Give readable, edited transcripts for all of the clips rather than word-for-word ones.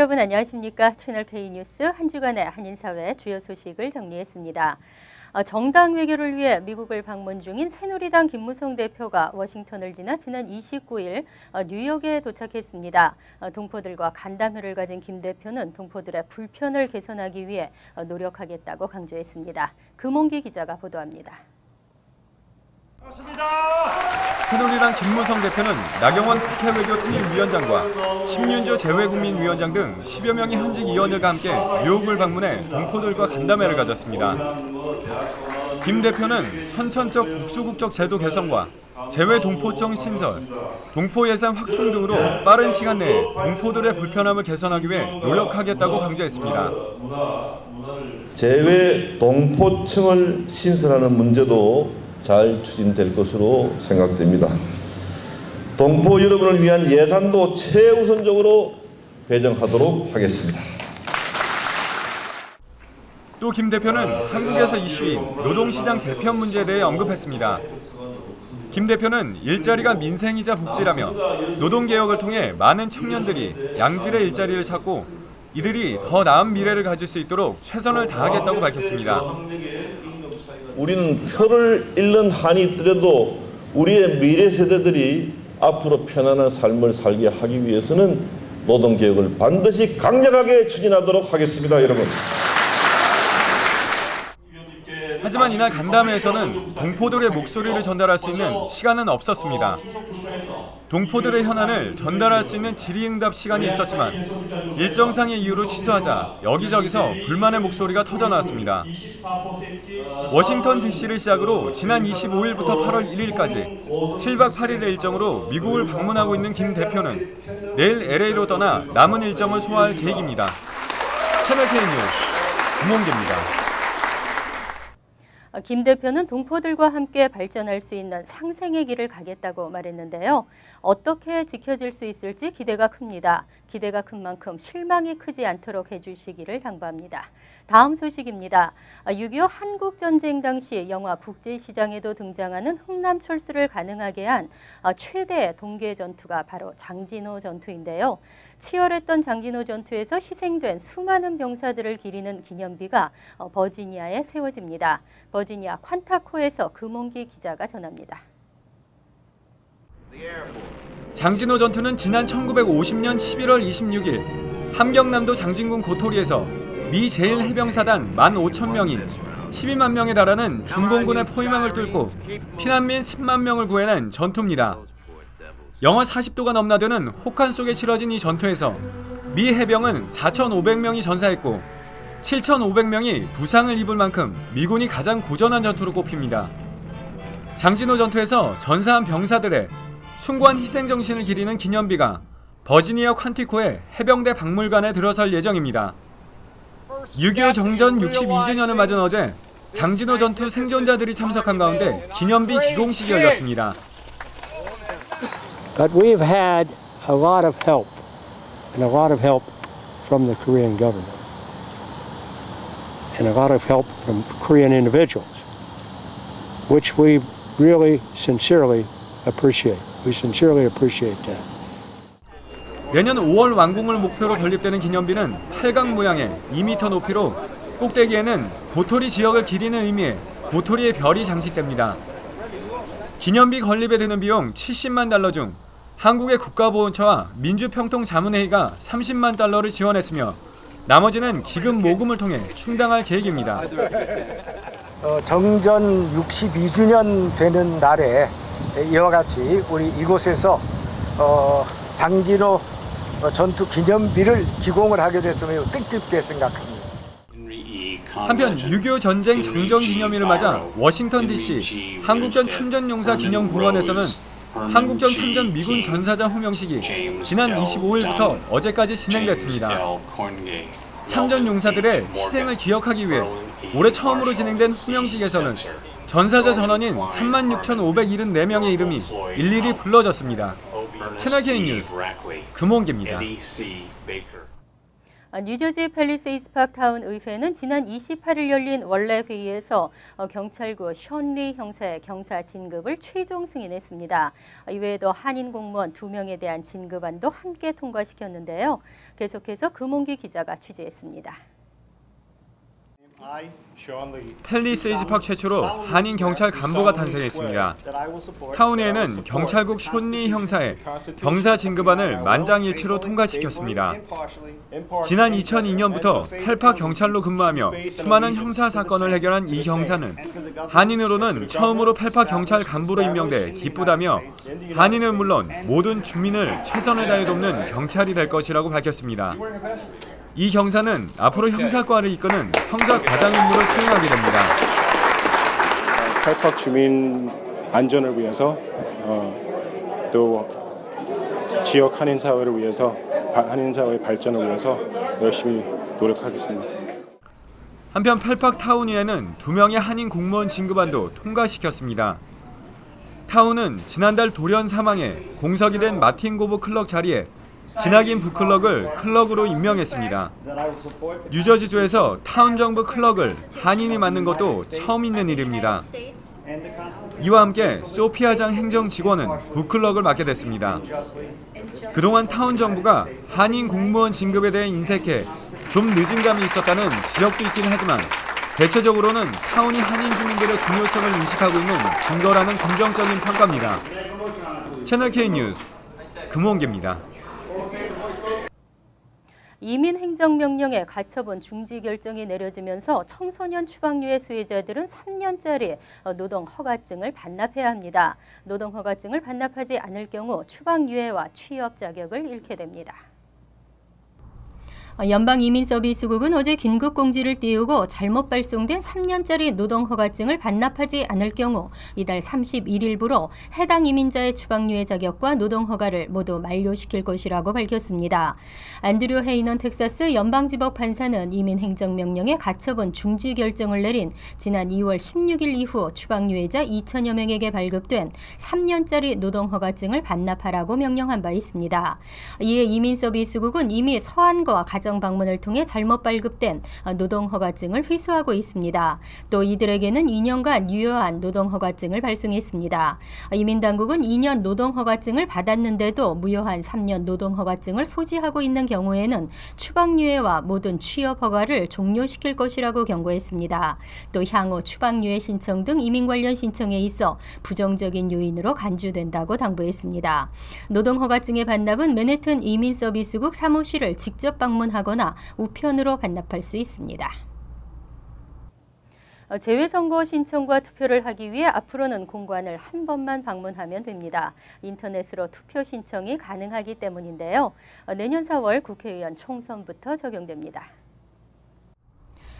여러분 안녕하십니까? 채널K 뉴스 한 주간의 한인사회 주요 소식을 정리했습니다. 정당 외교를 위해 미국을 방문 중인 새누리당 김무성 대표가 워싱턴을 지나 지난 29일 뉴욕에 도착했습니다. 동포들과 간담회를 가진 김 대표는 동포들의 불편을 개선하기 위해 노력하겠다고 강조했습니다. 금홍기 기자가 보도합니다. 새누리당 김무성 대표는 나경원 국회외교 통일위원장과 심윤조 재외국민위원장 등 10여 명의 현직 의원들과 함께 뉴욕을 방문해 동포들과 간담회를 가졌습니다. 김 대표는 선천적 국수국적 제도 개선과 재외동포청 신설, 동포 예산 확충 등으로 빠른 시간 내에 동포들의 불편함을 개선하기 위해 노력하겠다고 강조했습니다. 재외동포청을 신설하는 문제도 잘 추진될 것으로 생각됩니다. 동포 여러분을 위한 예산도 최우선적으로 배정하도록 하겠습니다. 또 김 대표는 한국에서 이슈인 노동시장 개편 문제에 대해 언급했습니다. 김 대표는 일자리가 민생이자 복지라며 노동개혁을 통해 많은 청년들이 양질의 일자리를 찾고 이들이 더 나은 미래를 가질 수 있도록 최선을 다하겠다고 밝혔습니다. 우리는 표를 잃는 한이 있더라도 우리의 미래 세대들이 앞으로 편안한 삶을 살게 하기 위해서는 노동개혁을 반드시 강력하게 추진하도록 하겠습니다, 여러분. 하지만 이날 간담회에서는 동포들의 목소리를 전달할 수 있는 시간은 없었습니다. 동포들의 현안을 전달할 수 있는 질의응답 시간이 있었지만 일정상의 이유로 취소하자 여기저기서 불만의 목소리가 터져나왔습니다. 워싱턴 DC를 시작으로 지난 25일부터 8월 1일까지 7박 8일의 일정으로 미국을 방문하고 있는 김 대표는 내일 LA로 떠나 남은 일정을 소화할 계획입니다. 채널K 뉴스 김홍기입니다. 김 대표는 동포들과 함께 발전할 수 있는 상생의 길을 가겠다고 말했는데요. 어떻게 지켜질 수 있을지 기대가 큽니다. 기대가 큰 만큼 실망이 크지 않도록 해주시기를 당부합니다. 다음 소식입니다. 6.25 한국전쟁 당시 영화 국제시장에도 등장하는 흥남철수를 가능하게 한 최대 동계 전투가 바로 장진호 전투인데요. 치열했던 장진호 전투에서 희생된 수많은 병사들을 기리는 기념비가 버지니아에 세워집니다. 버지니아 퀀타코에서 금홍기 기자가 전합니다. 장진호 전투는 지난 1950년 11월 26일 함경남도 장진군 고토리에서 미 제1해병사단 15,000명이 12만 명에 달하는 중공군의 포위망을 뚫고 피난민 10만 명을 구해낸 전투입니다. 영하 40도가 넘나드는 혹한 속에 치러진 이 전투에서 미 해병은 4,500명이 전사했고 7,500명이 부상을 입을 만큼 미군이 가장 고전한 전투로 꼽힙니다. 장진호 전투에서 전사한 병사들의 숭고한 희생정신을 기리는 기념비가 버지니아 퀀티코의 해병대 박물관에 들어설 예정입니다. 6.25 정전 62주년을 맞은 어제 장진호 전투 생존자들이 참석한 가운데 기념비 기공식이 열렸습니다. But we've had a lot of help, and a lot of help from the Korean government, and a lot of help from Korean individuals, which we really sincerely appreciate. We sincerely appreciate that. 내년 5월 완공을 목표로 건립되는 기념비는 8강 모양의 2m 높이로 꼭대기에는 고토리 지역을 기리는 의미의 고토리의 별이 장식됩니다. 기념비 건립에 드는 비용 70만 달러 중 한국의 국가보훈처와 민주평통자문회의가 30만 달러를 지원했으며 나머지는 기금 모금을 통해 충당할 계획입니다. 정전 62주년 되는 날에 이와 같이 우리 이곳에서 장진호 전투 기념비를 기공을 하게 돼서 매우 뜻깊게 생각합니다. 한편 6.25 전쟁 정전 기념일을 맞아 워싱턴 DC 한국전 참전용사 기념공원에서는 한국전 참전 미군 전사자 호명식이 지난 25일부터 어제까지 진행됐습니다. 참전 용사들의 희생을 기억하기 위해 올해 처음으로 진행된 호명식에서는 전사자 전원인 36,574명의 이름이 일일이 불러졌습니다. 채널K 뉴스 금홍기입니다. 뉴저지 팰리세이드 파크 타운 의회는 지난 28일 열린 원래 회의에서 경찰구 션리 형사의 경사 진급을 최종 승인했습니다. 이외에도 한인 공무원 2명에 대한 진급안도 함께 통과시켰는데요. 계속해서 금홍기 기자가 취재했습니다. 팰리세이드 파크 최초로 한인 경찰 간부가 탄생했습니다. 타운회는 경찰국 션리 형사의 경사 진급안을 만장일치로 통과시켰습니다. 지난 2002년부터 펠파 경찰로 근무하며 수많은 형사 사건을 해결한 이 형사는 한인으로는 처음으로 펠파 경찰 간부로 임명돼 기쁘다며 한인은 물론 모든 주민을 최선을 다해 돕는 경찰이 될 것이라고 밝혔습니다. 이 경사는 앞으로 형사과를 이끄는 형사 과장 임무를 수행하게 됩니다. 펠파 주민 안전을 위해서 또 지역 한인 사회를 위해서 한인 사회의 발전을 위해서 열심히 노력하겠습니다. 한편 펠팍 타운위에는 2명의 한인 공무원 진급안도 통과시켰습니다. 타운은 지난달 돌연 사망해 공석이 된 마틴 고브 클럭 자리에 진학인 부클럭을 클럭으로 임명했습니다. 뉴저지주에서 타운 정부 클럭을 한인이 맡는 것도 처음 있는 일입니다. 이와 함께 소피아장 행정 직원은 부클럭을 맡게 됐습니다. 그동안 타운 정부가 한인 공무원 진급에 대해 인색해 좀 늦은 감이 있었다는 지적도 있긴 하지만 대체적으로는 타운이 한인 주민들의 중요성을 인식하고 있는 증거라는 긍정적인 평가입니다. 채널 K 뉴스 금홍기입니다. 이민 행정명령의 가처분 중지 결정이 내려지면서 청소년 추방유예 수혜자들은 3년짜리 노동 허가증을 반납해야 합니다. 노동 허가증을 반납하지 않을 경우 추방유예와 취업 자격을 잃게 됩니다. 연방이민서비스국은 어제 긴급공지를 띄우고 잘못 발송된 3년짜리 노동허가증을 반납하지 않을 경우 이달 31일부로 해당 이민자의 추방유예 자격과 노동허가를 모두 만료시킬 것이라고 밝혔습니다. 앤드류 헤이넌 텍사스 연방지법 판사는 이민행정명령의 가처분 중지 결정을 내린 지난 2월 16일 이후 추방유예자 2천여 명에게 발급된 3년짜리 노동허가증을 반납하라고 명령한 바 있습니다. 이에 이민서비스국은 이미 서한과 가정 방문을 통해 잘못 발급된 노동허가증을 회수하고 있습니다. 또 이들에게는 2년간 유효한 노동허가증을 발송했습니다. 이민당국은 2년 노동허가증을 받았는데도 무효한 3년 노동허가증을 소지하고 있는 경우에는 추방유예와 모든 취업허가를 종료시킬 것이라고 경고했습니다. 또 향후 추방유예 신청 등 이민 관련 신청에 있어 부정적인 요인으로 간주된다고 당부했습니다. 노동허가증의 반납은 맨해튼 이민서비스국 사무실을 직접 방문하거나 우편으로 반납할 수 있습니다. 재외선거 신청과 투표를 하기 위해 앞으로는 공관을 한 번만 방문하면 됩니다. 인터넷으로 투표 신청이 가능하기 때문인데요. 내년 4월 국회의원 총선부터 적용됩니다.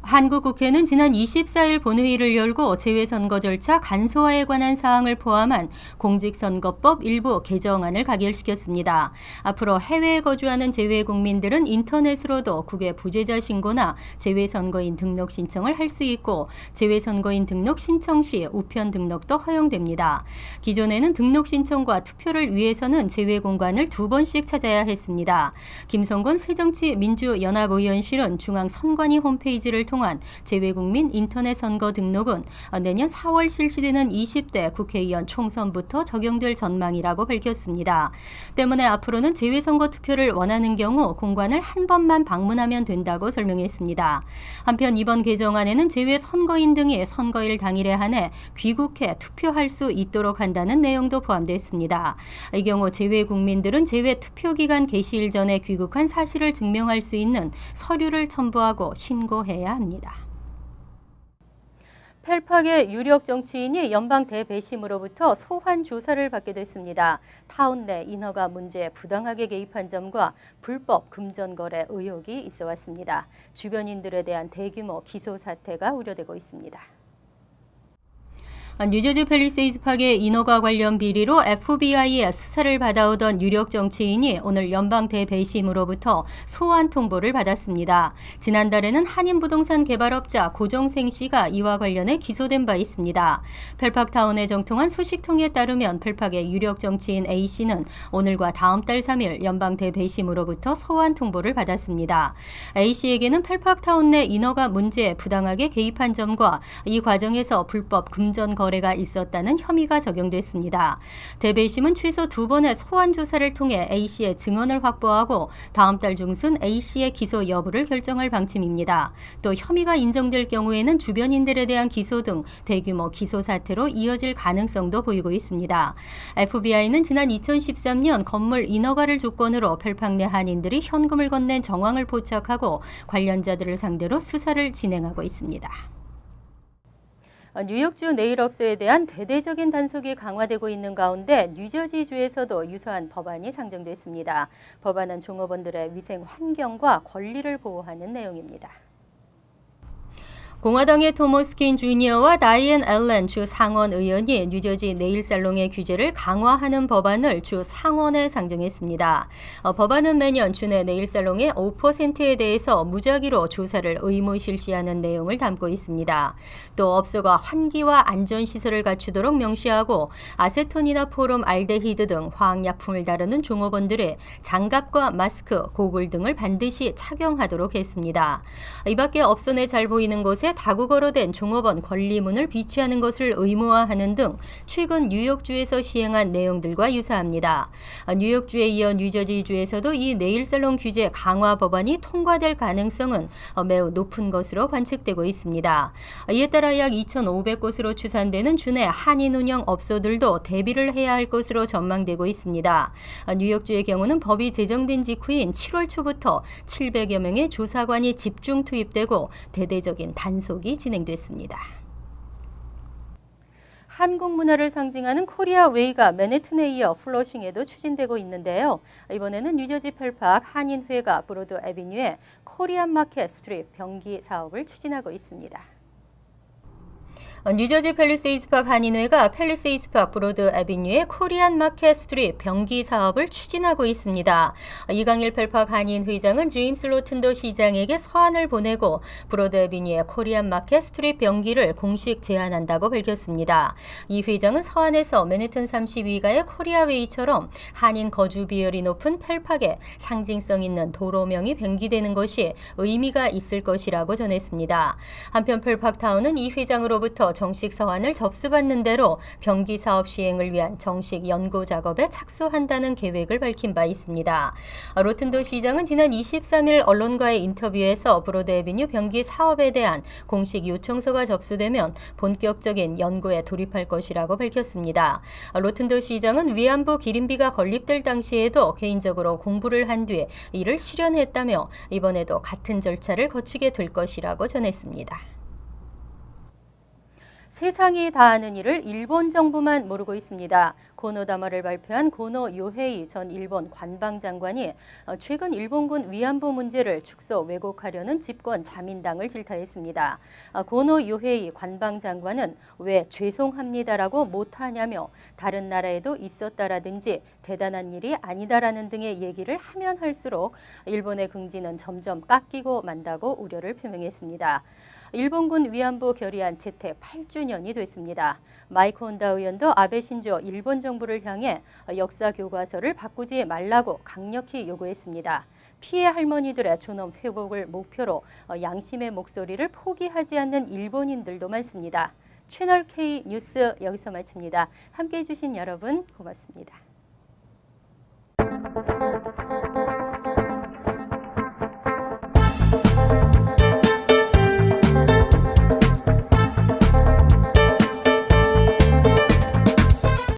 한국 국회는 지난 24일 본회의를 열고 재외선거 절차 간소화에 관한 사항을 포함한 공직선거법 일부 개정안을 가결시켰습니다. 앞으로 해외에 거주하는 재외국민들은 인터넷으로도 국외 부재자 신고나 재외선거인 등록 신청을 할 수 있고 재외선거인 등록 신청 시 우편 등록도 허용됩니다. 기존에는 등록 신청과 투표를 위해서는 재외공관을 2번씩 찾아야 했습니다. 김성곤 새정치민주연합의원실은 중앙선관위 홈페이지를 통한 재외국민 인터넷 선거 등록은 내년 4월 실시되는 20대 국회의원 총선부터 적용될 전망이라고 밝혔습니다. 때문에 앞으로는 재외선거 투표를 원하는 경우 공관을 한 번만 방문하면 된다고 설명했습니다. 한편 이번 개정안에는 재외선거인 등이 선거일 당일에 한해 귀국해 투표할 수 있도록 한다는 내용도 포함됐습니다. 이 경우 재외국민들은 재외 투표기간 개시일 전에 귀국한 사실을 증명할 수 있는 서류를 첨부하고 신고해야 합니다. 펠팍의 유력 정치인이 연방 대배심으로부터 소환 조사를 받게 됐습니다. 타운 내 인허가 문제에 부당하게 개입한 점과 불법 금전 거래 의혹이 있어 왔습니다. 주변인들에 대한 대규모 기소 사태가 우려되고 있습니다. 뉴저지 팰리세이즈 파괴 인허가 관련 비리로 FBI의 수사를 받아오던 유력 정치인이 오늘 연방 대배심으로부터 소환 통보를 받았습니다. 지난달에는 한인부동산 개발업자 고정생 씨가 이와 관련해 기소된 바 있습니다. 펠팍타운에 정통한 소식통에 따르면 펠팍의 유력 정치인 A 씨는 오늘과 다음 달 3일 연방 대배심으로부터 소환 통보를 받았습니다. A 씨에게는 펠팍타운 내 인허가 문제에 부당하게 개입한 점과 이 과정에서 불법 금전 거래가 있었다는 혐의가 적용됐습니다. 대배심은 최소 2번의 소환 조사를 통해 A씨의 증언을 확보하고 다음 달 중순 A씨의 기소 여부를 결정할 방침입니다. 또 혐의가 인정될 경우에는 주변인들에 대한 기소 등 대규모 기소 사태로 이어질 가능성도 보이고 있습니다. FBI는 지난 2013년 건물 인허가를 조건으로 펠팍 내 한인들이 현금을 건넨 정황을 포착하고 관련자들을 상대로 수사를 진행하고 있습니다. 뉴욕주 네일업소에 대한 대대적인 단속이 강화되고 있는 가운데 뉴저지주에서도 유사한 법안이 상정됐습니다. 법안은 종업원들의 위생 환경과 권리를 보호하는 내용입니다. 공화당의 토머스 킨 주니어와 다이앤 앨런 주 상원 의원이 뉴저지 네일살롱의 규제를 강화하는 법안을 주 상원에 상정했습니다. 법안은 매년 주내 네일살롱의 5%에 대해서 무작위로 조사를 의무 실시하는 내용을 담고 있습니다. 또 업소가 환기와 안전시설을 갖추도록 명시하고 아세톤이나 포름 알데히드 등 화학약품을 다루는 종업원들의 장갑과 마스크, 고글 등을 반드시 착용하도록 했습니다. 이 밖에 업소 내 잘 보이는 곳에 다국어로 된 종업원 권리문을 비치하는 것을 의무화하는 등 최근 뉴욕주에서 시행한 내용들과 유사합니다. 뉴욕주에 이어 뉴저지주에서도 이 네일살롱 규제 강화 법안이 통과될 가능성은 매우 높은 것으로 관측되고 있습니다. 이에 따라 약 2,500곳으로 추산되는 주내 한인 운영 업소들도 대비를 해야 할 것으로 전망되고 있습니다. 뉴욕주의 경우는 법이 제정된 직후인 7월 초부터 700여 명의 조사관이 집중 투입되고 대대적인 단속이 진행됐습니다. 한국 문화를 상징하는 코리아 웨이가 맨해튼에 이어 플러싱에도 추진되고 있는데요. 이번에는 뉴저지 펠팍 한인회가 브로드 애비뉴에 코리안 마켓 스트립 병기 사업을 추진하고 있습니다. 뉴저지 팰리세이즈팍 한인회가 팰리세이즈팍 브로드 애비뉴의 코리안 마켓 스트립 병기 사업을 추진하고 있습니다. 이강일 펠팍 한인 회장은 제임스 로튼더 시장에게 서한을 보내고 브로드 애비뉴의 코리안 마켓 스트립 병기를 공식 제안한다고 밝혔습니다. 이 회장은 서한에서 맨해튼 32가의 코리아웨이처럼 한인 거주 비율이 높은 펠팍에 상징성 있는 도로명이 병기되는 것이 의미가 있을 것이라고 전했습니다. 한편 펠팍타운은 이 회장으로부터 정식 서한을 접수받는 대로 병기 사업 시행을 위한 정식 연구 작업에 착수한다는 계획을 밝힌 바 있습니다. 로튼더 시장은 지난 23일 언론과의 인터뷰에서 브로드 애비뉴 병기 사업에 대한 공식 요청서가 접수되면 본격적인 연구에 돌입할 것이라고 밝혔습니다. 로튼더 시장은 위안부 기린비가 건립될 당시에도 개인적으로 공부를 한 뒤에 이를 실현했다며 이번에도 같은 절차를 거치게 될 것이라고 전했습니다. 세상이 다 아는 일을 일본 정부만 모르고 있습니다. 고노다마를 발표한 고노 요헤이 전 일본 관방장관이 최근 일본군 위안부 문제를 축소 왜곡하려는 집권 자민당을 질타했습니다. 고노 요헤이 관방장관은 왜 죄송합니다라고 못하냐며 다른 나라에도 있었다라든지 대단한 일이 아니다라는 등의 얘기를 하면 할수록 일본의 긍지는 점점 깎이고 만다고 우려를 표명했습니다. 일본군 위안부 결의안 채택 8주년이 됐습니다. 마이크 혼다 의원도 아베 신조 일본 정부를 향해 역사 교과서를 바꾸지 말라고 강력히 요구했습니다. 피해 할머니들의 존엄 회복을 목표로 양심의 목소리를 포기하지 않는 일본인들도 많습니다. 채널 K 뉴스 여기서 마칩니다. 함께해 주신 여러분 고맙습니다.